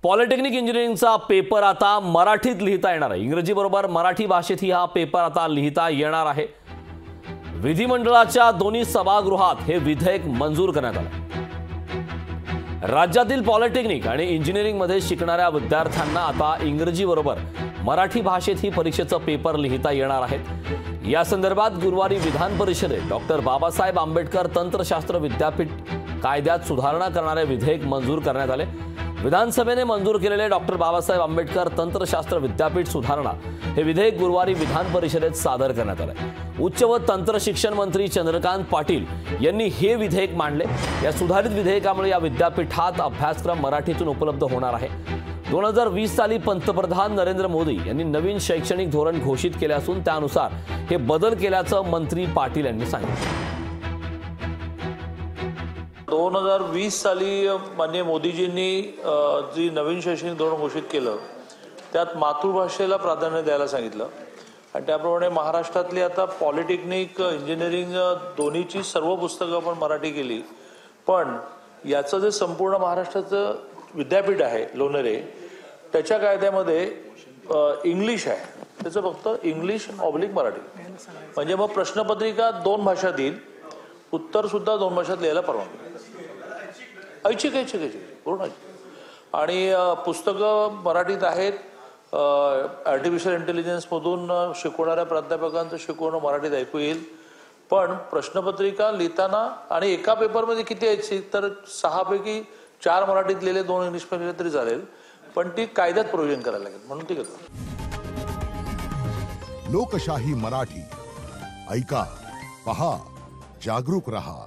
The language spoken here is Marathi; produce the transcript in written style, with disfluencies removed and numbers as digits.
पॉलिटेक्निक इंजिनिअरिंगचा पेपर आता मराठीत लिहिता येणार आहे। इंग्रजी बरोबर मराठी भाषेतही हा पेपर आता लिहिता येणार आहे। विधिमंडळाच्या दोन्ही सभागृहात हे विधेयक मंजूर करण्यात आले। राज्यातील पॉलिटेक्निक आणि इंजिनिअरिंग मध्ये शिकणाऱ्या विद्यार्थ्यांना आता इंग्रजी बरोबर मराठी भाषेत ही परीक्षेचा पेपर लिहिता येणार आहे। या संदर्भात गुरुवारी विधान परिषदेत डॉक्टर बाबासाहेब आंबेडकर तंत्रशास्त्र विद्यापीठ कायद्यात सुधारणा करणारे विधेयक मंजूर करण्यात आले। विधानसभेने मंजूर केलेले डॉक्टर बाबासाहेब आंबेडकर तंत्रशास्त्र विद्यापीठ सुधारणा हे विधेयक गुरुवारी विधान परिषदेत सादर करण्यात आले। उच्च व तंत्र शिक्षण मंत्री चंद्रकांत पाटील यांनी हे विधेयक मांडले। या सुधारित विधेयकामुळे या विद्यापीठात अभ्यासक्रम मराठीतून उपलब्ध होणार आहे। 2020 साली पंतप्रधान नरेंद्र मोदी यांनी नवीन शैक्षणिक धोरण घोषित केले असून त्यानुसार हे बदल केल्याचं मंत्री पाटील यांनी सांगितलं। 2020 साली माननीय मोदीजींनी जी नवीन शैक्षणिक धोरण घोषित केलं त्यात मातृभाषेला प्राधान्य द्यायला सांगितलं आणि त्याप्रमाणे महाराष्ट्रातली आता पॉलिटेक्निक इंजिनिअरिंग दोन्हीची सर्व पुस्तकं आपण मराठी केली। पण याचं जे संपूर्ण महाराष्ट्राचं विद्यापीठ आहे लोणेरे त्याच्या कायद्यामध्ये इंग्लिश आहे, त्याचं फक्त इंग्लिश ऑब्लिक मराठी, म्हणजे मग प्रश्नपत्रिका 2 भाषात येईल, उत्तर सुद्धा 2 भाषात लिहायला परवानगी ऐच्छिक पूर्ण। आणि पुस्तकं मराठीत आहेत। आर्टिफिशियल इंटेलिजन्स मधून शिकवणाऱ्या प्राध्यापकांचं शिकवणं मराठीत ऐकू येईल। पण प्रश्नपत्रिका लिहिताना आणि एका पेपरमध्ये किती ऐच्छिक तर 6 पैकी 4 मराठीत लिहिले, 2 इंग्लिश मध्ये लिहिले तरी चालेल, पण ती कायद्यात प्रोव्हिजन करायला लागेल म्हणून ती करतो। लोकशाही मराठी ऐका, पहा, जागरूक रहा।